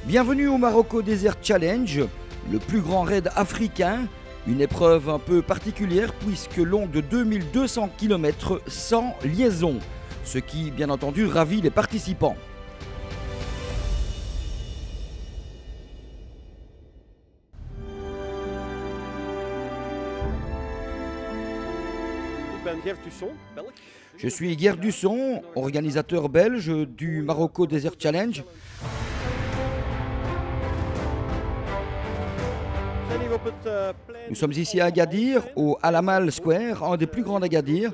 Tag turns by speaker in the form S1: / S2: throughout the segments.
S1: Bienvenue au Marocco Desert Challenge, le plus grand raid africain, une épreuve un peu particulière puisque longue de 2200 km sans liaison, ce qui bien entendu ravit les participants. Je suis Gerd Dusson, organisateur belge du Marocco Desert Challenge. Nous sommes ici à Agadir, au Alamal Square, un des plus grands d'Agadir.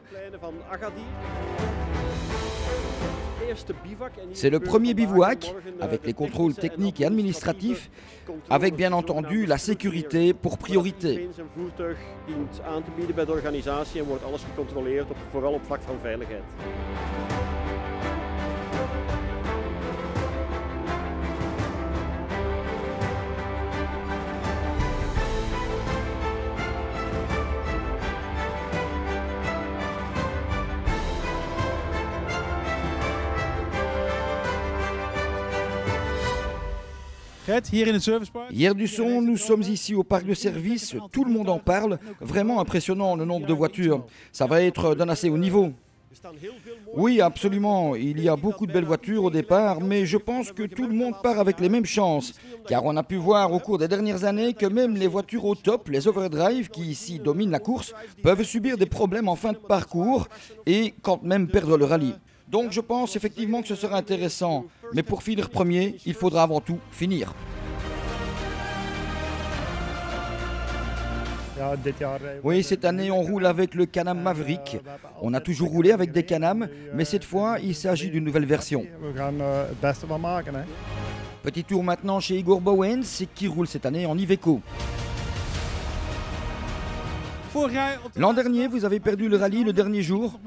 S1: C'est le premier bivouac, avec les contrôles techniques et administratifs, avec bien entendu la sécurité pour priorité. Gerd Dusson, nous sommes ici au parc de service, tout le monde en parle, vraiment impressionnant le nombre de voitures. Ça va être d'un assez haut niveau. Oui, absolument, il y a beaucoup de belles voitures au départ, mais je pense que tout le monde part avec les mêmes chances. Car on a pu voir au cours des dernières années que même les voitures au top, les overdrive qui ici dominent la course, peuvent subir des problèmes en fin de parcours et quand même perdre le rallye. Donc je pense effectivement que ce sera intéressant. Mais pour finir premier, il faudra avant tout finir. Oui, cette année on roule avec le Can-Am Maverick. On a toujours roulé avec des Can-Am, mais cette fois il s'agit d'une nouvelle version. Petit tour maintenant chez Igor Bowens qui roule cette année en Iveco. L'an dernier, vous avez perdu le rallye le dernier jour.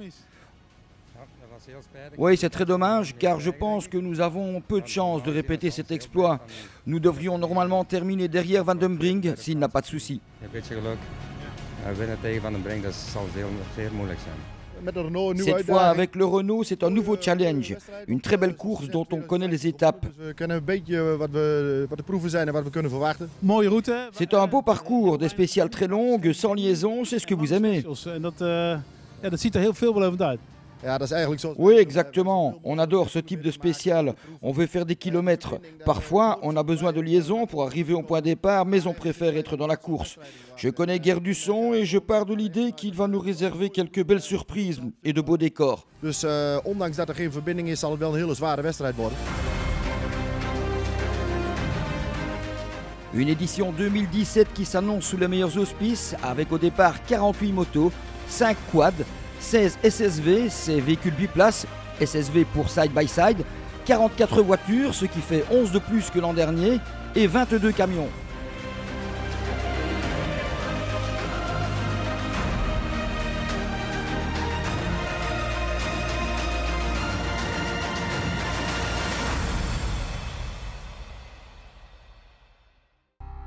S1: Oui, c'est très dommage car je pense que nous avons peu de chances de répéter cet exploit. Nous devrions normalement terminer derrière Van den Brink s'il n'a pas de souci. Cette fois avec le Renault, c'est un nouveau challenge, une très belle course dont on connaît les étapes. C'est un beau parcours, des spéciales très longues, sans liaison, c'est ce que vous aimez. Oui, exactement. On adore ce type de spécial. On veut faire des kilomètres. Parfois, on a besoin de liaison pour arriver au point départ, mais on préfère être dans la course. Je connais Gerd Dusson et je pars de l'idée qu'il va nous réserver quelques belles surprises et de beaux décors. Une édition 2017 qui s'annonce sous les meilleurs auspices, avec au départ 48 motos, 5 quads, 16 SSV, c'est véhicules biplaces, SSV pour side-by-side, 44 voitures, ce qui fait 11 de plus que l'an dernier, et 22 camions.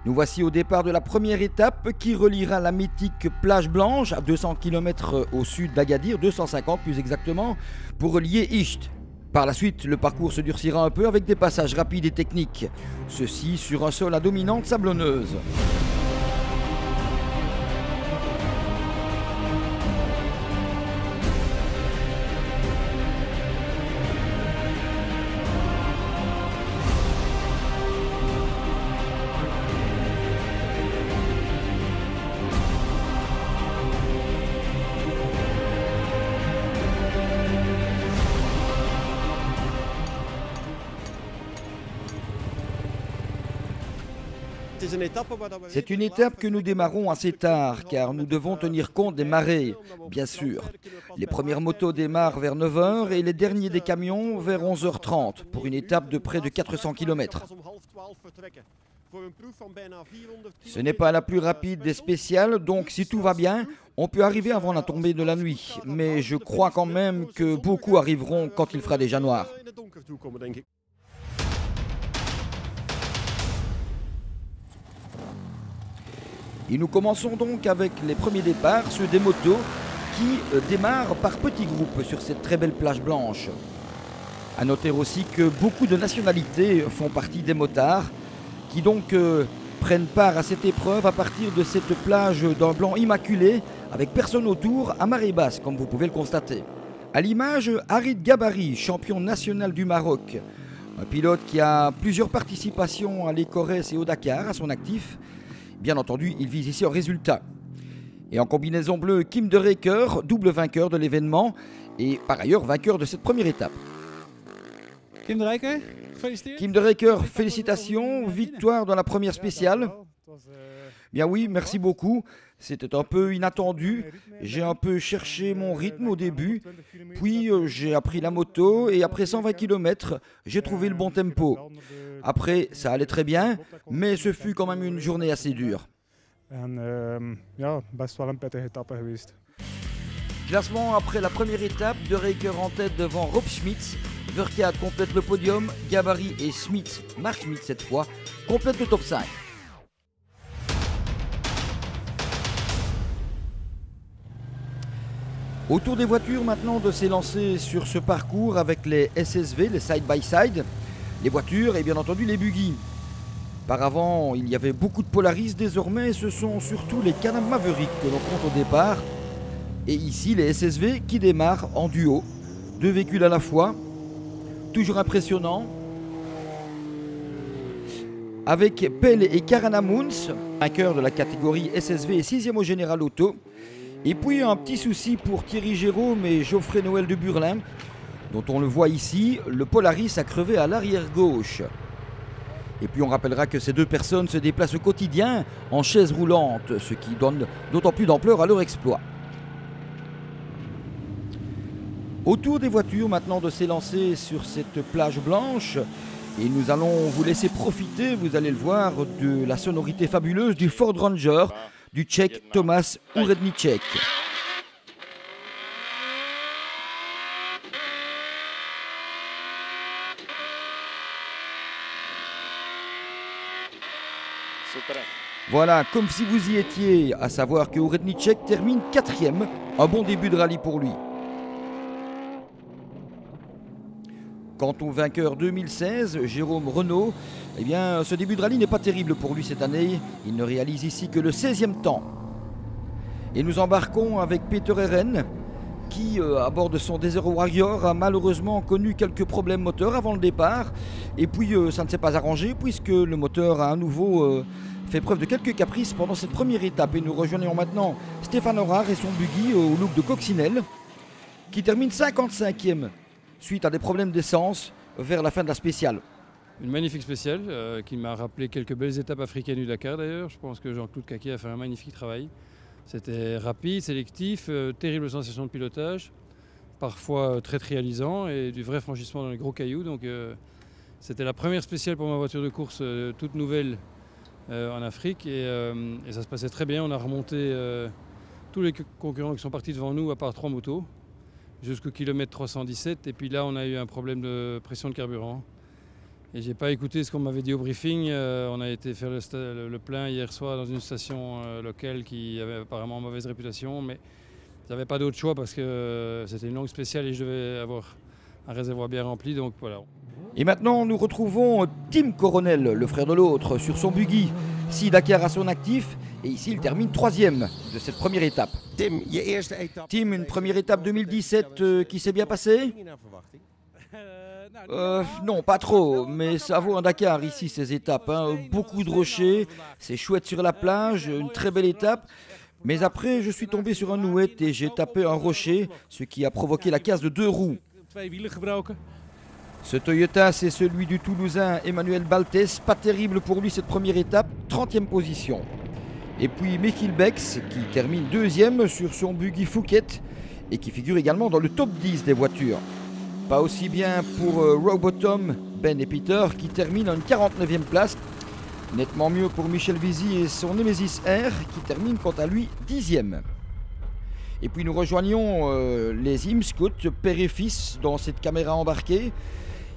S1: Nous voici au départ de la première étape qui reliera la mythique plage blanche à 200 km au sud d'Agadir, 250 plus exactement, pour relier Isht. Par la suite, le parcours se durcira un peu avec des passages rapides et techniques, ceci sur un sol à dominante sablonneuse. C'est une étape que nous démarrons assez tard car nous devons tenir compte des marées, bien sûr. Les premières motos démarrent vers 9 h et les derniers des camions vers 11 h 30 pour une étape de près de 400 km. Ce n'est pas la plus rapide des spéciales, donc si tout va bien, on peut arriver avant la tombée de la nuit. Mais je crois quand même que beaucoup arriveront quand il fera déjà noir. Et nous commençons donc avec les premiers départs, ceux des motos qui démarrent par petits groupes sur cette très belle plage blanche. À noter aussi que beaucoup de nationalités font partie des motards qui donc prennent part à cette épreuve à partir de cette plage d'un blanc immaculé avec personne autour à marée basse comme vous pouvez le constater. À l'image, Harid Gabari, champion national du Maroc, un pilote qui a plusieurs participations à l'Écorès et au Dakar à son actif. Bien entendu, il vise ici un résultat. Et en combinaison bleue, Kim de Rijker, double vainqueur de l'événement et par ailleurs vainqueur de cette première étape.
S2: Kim de Rijker, félicitations.
S1: Kim de Rijker, félicitations, victoire dans la première spéciale. Bien oui, merci beaucoup. C'était un peu inattendu. J'ai un peu cherché mon rythme au début. Puis j'ai appris la moto et après 120 km, j'ai trouvé le bon tempo. Après, ça allait très bien, mais ce fut quand même une journée assez dure. Classement après la première étape, de Rijker en tête devant Rob Schmitz. Verkeerd complète le podium, Gabari et Schmitz, Mark Schmitz cette fois, complètent le top 5. Autour des voitures maintenant de s'élancer sur ce parcours avec les SSV, les side-by-side, les voitures et bien entendu les buggy. Auparavant, il y avait beaucoup de Polaris, désormais ce sont surtout les Can-Am Maverick que l'on compte au départ. Et ici les SSV qui démarrent en duo, 2 véhicules à la fois. Toujours impressionnant. Avec Pell et Karana Moons, vainqueur de la catégorie SSV et 6e au Général Auto. Et puis un petit souci pour Thierry Jérôme et Geoffrey Noël de Burlin, dont on le voit ici, le Polaris a crevé à l'arrière gauche. Et puis on rappellera que ces deux personnes se déplacent au quotidien en chaise roulante, ce qui donne d'autant plus d'ampleur à leur exploit. Autour des voitures maintenant de s'élancer sur cette plage blanche et nous allons vous laisser profiter, vous allez le voir, de la sonorité fabuleuse du Ford Ranger du Tchèque Tomáš Uredníček. Voilà, comme si vous y étiez, à savoir que Uredníček termine 4e, un bon début de rallye pour lui. Quant au vainqueur 2016, Jérôme Renaud, eh bien, ce début de rallye n'est pas terrible pour lui cette année. Il ne réalise ici que le 16e temps. Et nous embarquons avec Peter Eren, qui, à bord de son Desert Warrior, a malheureusement connu quelques problèmes moteurs avant le départ. Et puis, ça ne s'est pas arrangé, puisque le moteur a à nouveau fait preuve de quelques caprices pendant cette première étape. Et nous rejoignons maintenant Stéphane Horard et son buggy au look de coccinelle, qui termine 55e. Suite à des problèmes d'essence vers la fin de la spéciale.
S2: Une magnifique spéciale qui m'a rappelé quelques belles étapes africaines du Dakar d'ailleurs. Je pense que Jean-Claude Caquet a fait un magnifique travail. C'était rapide, sélectif, terrible sensation de pilotage, parfois très réalisant et du vrai franchissement dans les gros cailloux. Donc c'était la première spéciale pour ma voiture de course toute nouvelle en Afrique et ça se passait très bien. On a remonté tous les concurrents qui sont partis devant nous à part 3 motos. Jusqu'au kilomètre 317 et puis là on a eu un problème de pression de carburant et j'ai pas écouté ce qu'on m'avait dit au briefing. On a été faire le plein hier soir dans une station locale qui avait apparemment mauvaise réputation, mais j'avais pas d'autre choix parce que c'était une longue spéciale et je devais avoir un réservoir bien rempli, donc voilà.
S1: Et maintenant nous retrouvons Tim Coronel, le frère de l'autre, sur son buggy. 6 Dakar à son actif et ici il termine 3e de cette première étape. Tim, une première étape 2017 qui s'est bien passée? Non, pas trop, mais ça vaut un Dakar ici ces étapes. Hein. Beaucoup de rochers, c'est chouette sur la plage, une très belle étape. Mais après, je suis tombé sur un nouette et j'ai tapé un rocher, ce qui a provoqué la casse de 2 roues. Ce Toyota, c'est celui du Toulousain Emmanuel Baltes. Pas terrible pour lui cette première étape, 30e position. Et puis Michiel Bex qui termine 2e sur son buggy Fouquet et qui figure également dans le top 10 des voitures. Pas aussi bien pour Robotom, Ben et Peter qui terminent en 49e place. Nettement mieux pour Michel Vizy et son Nemesis R qui termine quant à lui 10e. Et puis nous rejoignons les Imscoot, père et fils, dans cette caméra embarquée.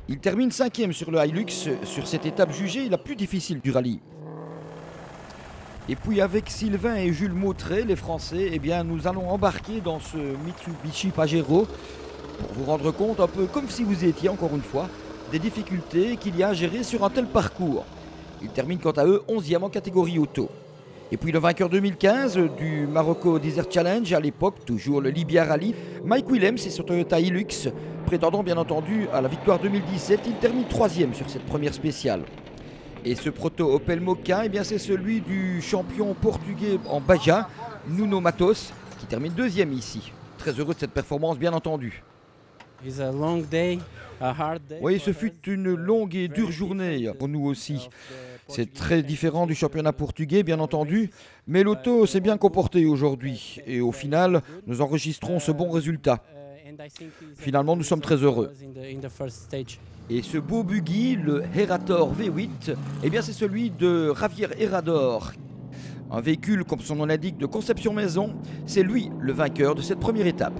S1: Il termine 5e sur le Hilux, sur cette étape jugée la plus difficile du rallye. Et puis avec Sylvain et Jules Mautrey, les Français, eh bien, nous allons embarquer dans ce Mitsubishi Pajero pour vous rendre compte, un peu comme si vous étiez, encore une fois, des difficultés qu'il y a à gérer sur un tel parcours. Ils terminent quant à eux 11e en catégorie auto. Et puis le vainqueur 2015 du Marocco Desert Challenge, à l'époque toujours le Libya Rally, Mike Willems et son Toyota Hilux, prétendant bien entendu à la victoire 2017, il termine 3e sur cette première spéciale. Et ce proto Opel Mokka, eh bien c'est celui du champion portugais en Baja, Nuno Matos, qui termine 2e ici. Très heureux de cette performance bien entendu. Oui, ce fut une longue et dure journée pour nous aussi. C'est très différent du championnat portugais, bien entendu, mais l'auto s'est bien comportée aujourd'hui. Et au final, nous enregistrons ce bon résultat. Finalement, nous sommes très heureux. Et ce beau buggy, le Herator V8, eh bien c'est celui de Javier Herrador. Un véhicule, comme son nom l'indique, de conception maison. C'est lui le vainqueur de cette première étape.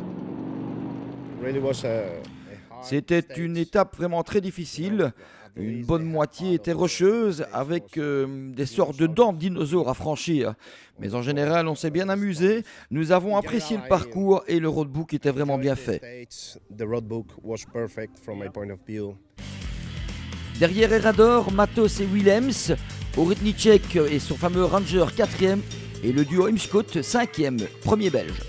S1: C'était une étape vraiment très difficile. Une bonne moitié était rocheuse avec des sortes de dents de dinosaures à franchir. Mais en général, on s'est bien amusé. Nous avons apprécié le parcours et le roadbook était vraiment bien fait. Derrière Herrador, Matos et Willems, Oretnicek et son fameux Ranger 4e et le duo Imskot 5e, premier belge.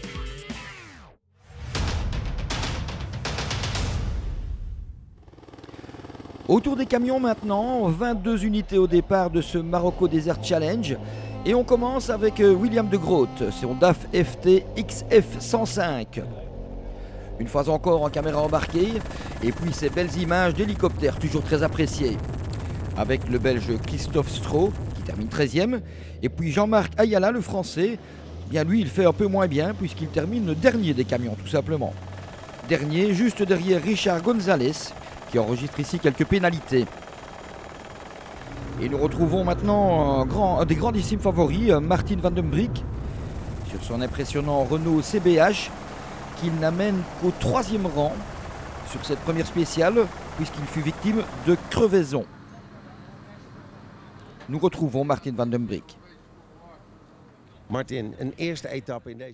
S1: Autour des camions maintenant, 22 unités au départ de ce Marocco Desert Challenge. Et on commence avec William de Groot, son DAF FT XF 105. Une fois encore en caméra embarquée, et puis ces belles images d'hélicoptères toujours très appréciées. Avec le belge Christophe Stroh qui termine 13e, et puis Jean-Marc Ayala le français, bien lui il fait un peu moins bien puisqu'il termine dernier des camions tout simplement. Dernier juste derrière Richard Gonzalez, qui enregistre ici quelques pénalités. Et nous retrouvons maintenant un des grandissimes favoris, Martin van den Brik, sur son impressionnant Renault CBH, qu'il n'amène qu'au 3e rang sur cette première spéciale, puisqu'il fut victime de crevaison. Nous retrouvons Martin van den Brik.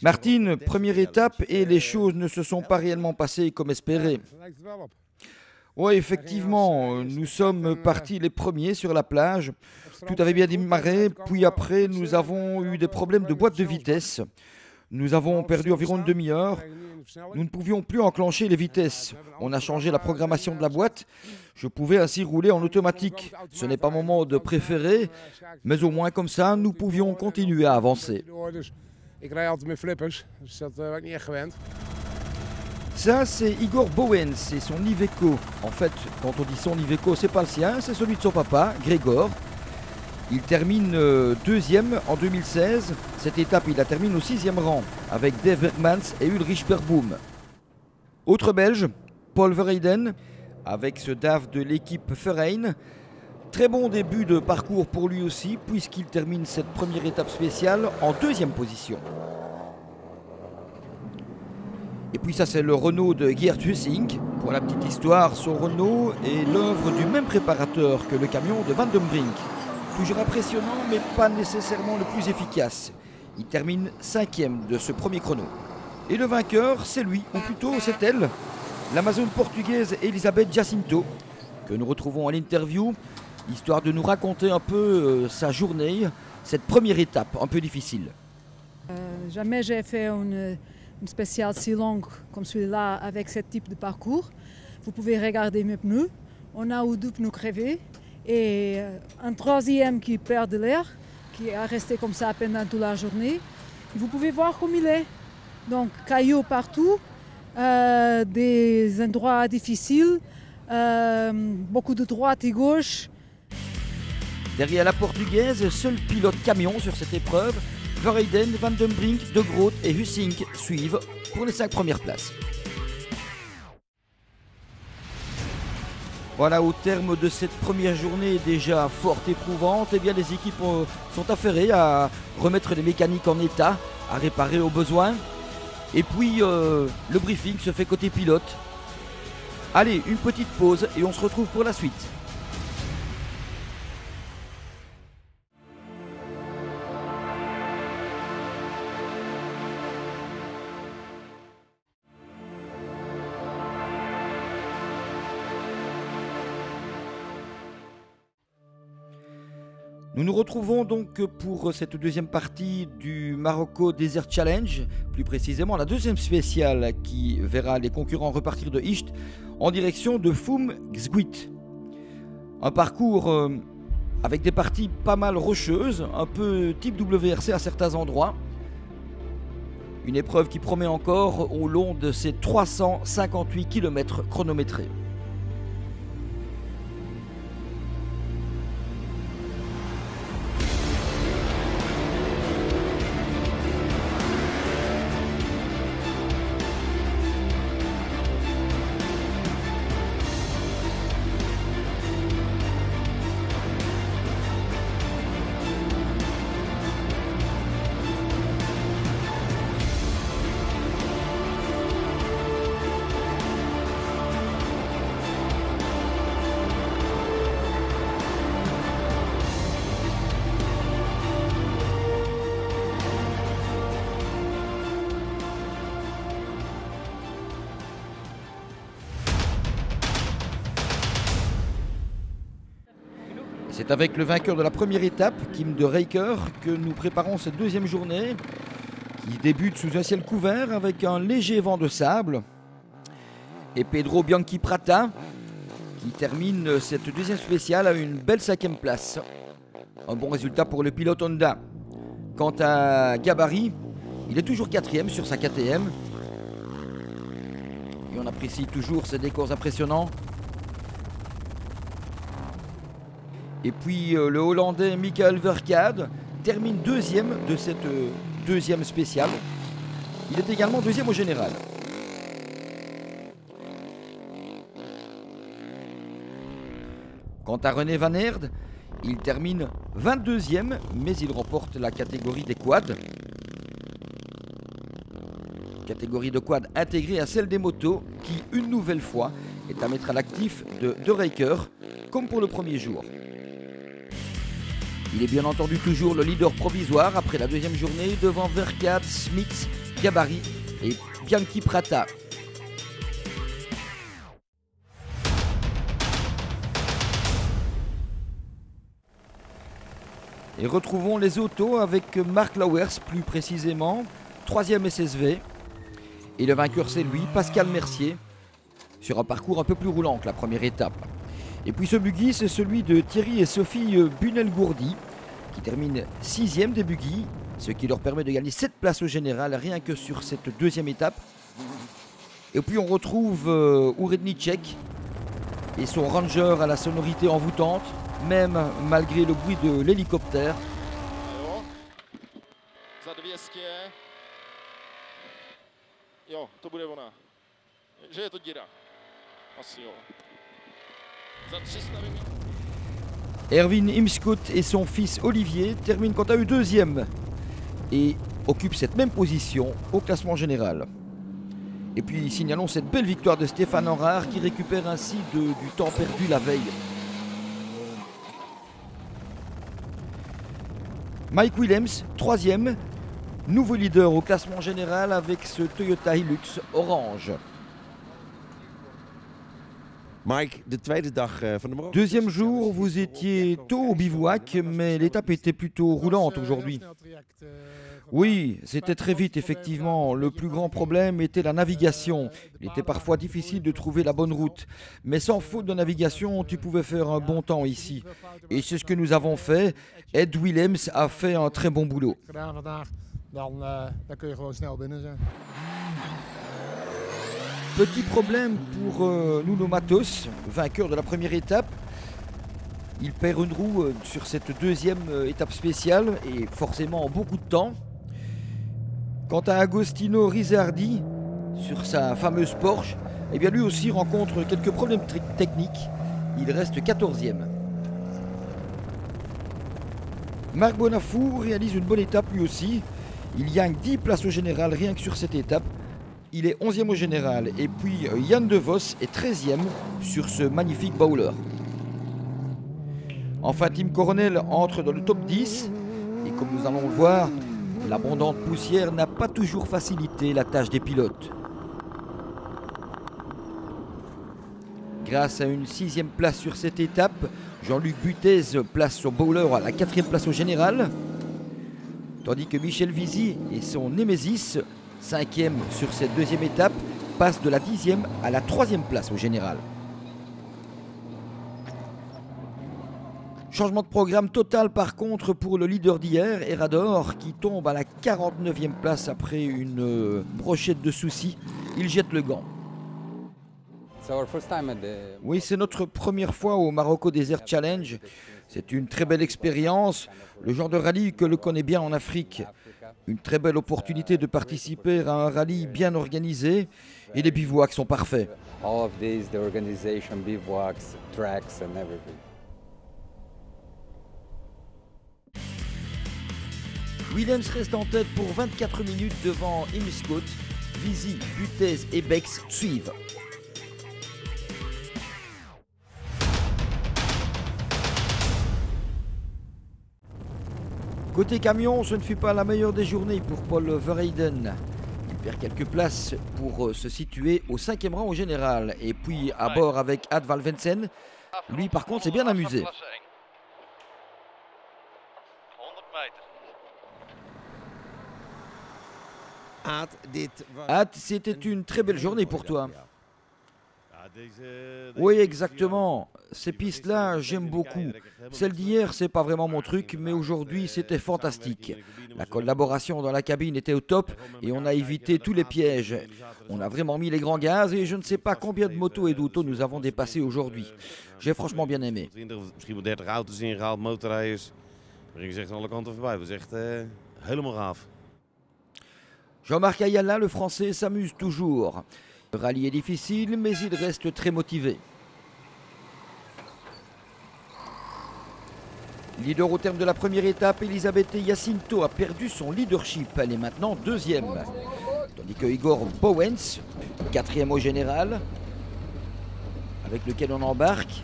S1: Martin, première étape, et les choses ne se sont pas réellement passées comme espéré. Oui, effectivement, nous sommes partis les premiers sur la plage. Tout avait bien démarré, puis après, nous avons eu des problèmes de boîte de vitesse. Nous avons perdu environ une demi-heure. Nous ne pouvions plus enclencher les vitesses. On a changé la programmation de la boîte. Je pouvais ainsi rouler en automatique. Ce n'est pas mon mode préféré, mais au moins comme ça, nous pouvions continuer à avancer. Ça, c'est Igor Bowens et son Iveco. En fait, quand on dit son Iveco, c'est pas le sien, c'est celui de son papa, Grégor. Il termine 2e en 2016. Cette étape, il la termine au 6e rang, avec Dave Bergmans et Ulrich Perboom. Autre Belge, Paul Verheyden, avec ce DAF de l'équipe Ferrein. Très bon début de parcours pour lui aussi, puisqu'il termine cette première étape spéciale en 2e position. Et puis ça, c'est le Renault de Geert Hussink. Pour la petite histoire, son Renault est l'œuvre du même préparateur que le camion de Van den Brink. Toujours impressionnant, mais pas nécessairement le plus efficace. Il termine 5e de ce premier chrono. Et le vainqueur, c'est lui, ou plutôt c'est elle, l'Amazone portugaise Elisabeth Jacinto, que nous retrouvons à l'interview, histoire de nous raconter un peu sa journée, cette première étape un peu difficile.
S3: Jamais j'ai fait une spéciale si longue comme celui-là avec ce type de parcours. Vous pouvez regarder mes pneus. On a eu 2 pneus crevés et un 3e qui perd de l'air, qui est resté comme ça pendant toute la journée. Vous pouvez voir comme il est. Donc cailloux partout, des endroits difficiles, beaucoup de droite et gauche.
S1: Derrière la portugaise, seul pilote camion sur cette épreuve, Verheyden, Van den Brink, De Groot et Hussink suivent pour les 5 premières places. Voilà, au terme de cette première journée déjà fort éprouvante, eh bien les équipes sont affairées à remettre les mécaniques en état, à réparer au besoin. Et puis le briefing se fait côté pilote. Allez, une petite pause et on se retrouve pour la suite. Nous nous retrouvons donc pour cette deuxième partie du Marocco Desert Challenge, plus précisément la deuxième spéciale qui verra les concurrents repartir de Isht en direction de Foum Xguit. Un parcours avec des parties pas mal rocheuses, un peu type WRC à certains endroits. Une épreuve qui promet encore au long de ces 358 km chronométrés. C'est avec le vainqueur de la première étape, Kim de Rijker, que nous préparons cette deuxième journée qui débute sous un ciel couvert avec un léger vent de sable. Et Pedro Bianchi Prata qui termine cette deuxième spéciale à une belle 5e place. Un bon résultat pour le pilote Honda. Quant à Gabarri, il est toujours 4e sur sa KTM. Et on apprécie toujours ses décors impressionnants. Et puis le Hollandais Michael Verkade termine 2e de cette deuxième spéciale. Il est également 2e au général. Quant à René Van Aert, il termine 22e, mais il remporte la catégorie des quads. Catégorie de quad intégrée à celle des motos, qui une nouvelle fois est à mettre à l'actif de Rijker, comme pour le premier jour. Il est bien entendu toujours le leader provisoire après la deuxième journée devant Verkade, Smith, Gabarri et Bianchi Prata. Et retrouvons les autos avec Mark Lauwers plus précisément, 3e SSV. Et le vainqueur c'est lui, Pascal Mercier, sur un parcours un peu plus roulant que la première étape. Et puis ce buggy, c'est celui de Thierry et Sophie Bunel-Gourdi, qui terminent 6e des buggy, ce qui leur permet de gagner 7 places au général, rien que sur cette deuxième étape. Et puis on retrouve Urednicek et son Ranger à la sonorité envoûtante, même malgré le bruit de l'hélicoptère. Erwin Imskut et son fils Olivier terminent quant à eux 2e et occupent cette même position au classement général. Et puis signalons cette belle victoire de Stéphane Enrard qui récupère ainsi du temps perdu la veille. Mike Willems, 3e, nouveau leader au classement général avec ce Toyota Hilux orange.
S4: Mike,
S1: Deuxième jour, vous étiez tôt au bivouac, mais l'étape était plutôt roulante aujourd'hui. Oui, c'était très vite, effectivement. Le plus grand problème était la navigation. Il était parfois difficile de trouver la bonne route. Mais sans faute de navigation, tu pouvais faire un bon temps ici. Et c'est ce que nous avons fait. Ed Willems a fait un très bon boulot. Petit problème pour Nuno Matos, vainqueur de la première étape. Il perd une roue sur cette deuxième étape spéciale et forcément beaucoup de temps. Quant à Agostino Rizzardi, sur sa fameuse Porsche, eh bien lui aussi rencontre quelques problèmes techniques. Il reste 14e. Marc Bonafou réalise une bonne étape lui aussi. Il gagne 10 places au général rien que sur cette étape. Il est 11e au général. Et puis Yann De Vos est 13e sur ce magnifique bowler. Enfin, Tim Coronel entre dans le top 10. Et comme nous allons le voir, l'abondante poussière n'a pas toujours facilité la tâche des pilotes. Grâce à une 6e place sur cette étape, Jean-Luc Butez place son bowler à la 4e place au général. Tandis que Michel Vizy et son Némésis, 5e sur cette 2e étape, passent de la 10e à la 3e place au général. Changement de programme total par contre pour le leader d'hier, Erador, qui tombe à la 49e place après une brochette de soucis. Il jette le gant. Oui, c'est notre première fois au Marocco Desert Challenge. C'est une très belle expérience, le genre de rallye que l'on connaît bien en Afrique. Une très belle opportunité de participer à un rallye bien organisé et les bivouacs sont parfaits. Willems reste en tête pour 24 minutes devant Imscott. Vizy, Butez et Bex suivent. Côté camion, ce ne fut pas la meilleure des journées pour Paul Verheyden. Il perd quelques places pour se situer au 5e rang au général. Et puis à bord avec Ad Valvensen. Lui par contre s'est bien amusé. Ad, c'était une très belle journée pour toi. Oui, exactement. Ces pistes-là, j'aime beaucoup. Celle d'hier, c'est pas vraiment mon truc, mais aujourd'hui, c'était fantastique. La collaboration dans la cabine était au top et on a évité tous les pièges. On a vraiment mis les grands gaz et je ne sais pas combien de motos et d'autos nous avons dépassé aujourd'hui. J'ai franchement bien aimé. Jean-Marc Ayala, le Français, s'amuse toujours. Le rallye est difficile, mais il reste très motivé. Leader au terme de la première étape, Elisabeth Jacinto a perdu son leadership. Elle est maintenant 2e. Tandis que Igor Bowens, 4e au général, avec lequel on embarque.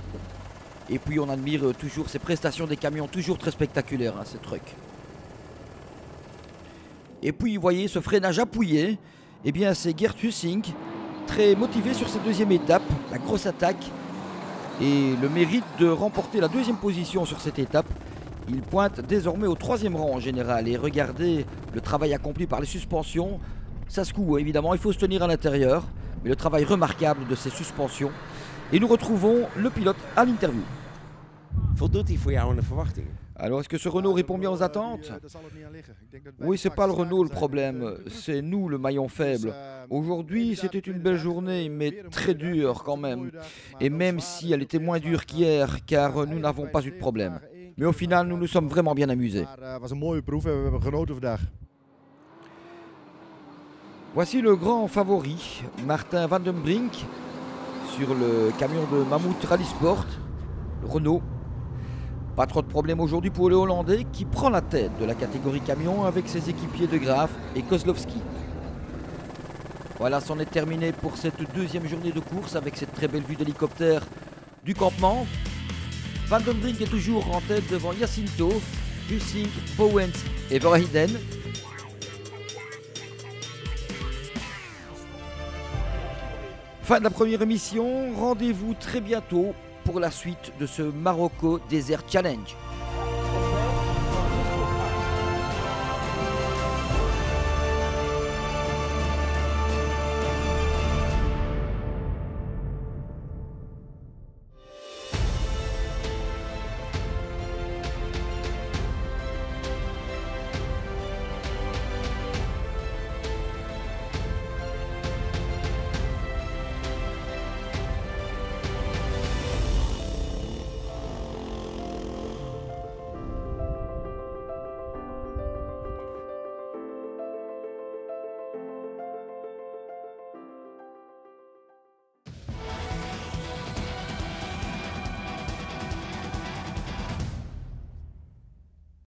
S1: Et puis on admire toujours ces prestations des camions, toujours très spectaculaires, hein, ces trucks. Et puis, vous voyez, ce freinage appuyé, eh bien, c'est Gert Hussing, très motivé sur cette 2e étape, la grosse attaque, et le mérite de remporter la 2e position sur cette étape. Il pointe désormais au 3e rang en général, et regardez le travail accompli par les suspensions. Ça secoue, évidemment, il faut se tenir à l'intérieur, mais le travail remarquable de ces suspensions. Et nous retrouvons le pilote à l'interview. Alors, est-ce que ce Renault répond bien aux attentes? Oui, c'est pas le Renault le problème, c'est nous le maillon faible. Aujourd'hui, c'était une belle journée, mais très dure quand même. Et même si elle était moins dure qu'hier, car nous n'avons pas eu de problème. Mais au final, nous nous sommes vraiment bien amusés. Voici le grand favori, Martin Van den Brink, sur le camion de Mammouth Rally Sport, le Renault. Pas trop de problème aujourd'hui pour le Hollandais qui prend la tête de la catégorie camion avec ses équipiers de Graaf et Kozlowski. Voilà, c'en est terminé pour cette 2e journée de course avec cette très belle vue d'hélicoptère du campement. Van den Brink est toujours en tête devant Jacinto, Hussing, Bowens et Verheyden. Fin de la première émission, rendez-vous très bientôt pour la suite de ce Marocco Desert Challenge.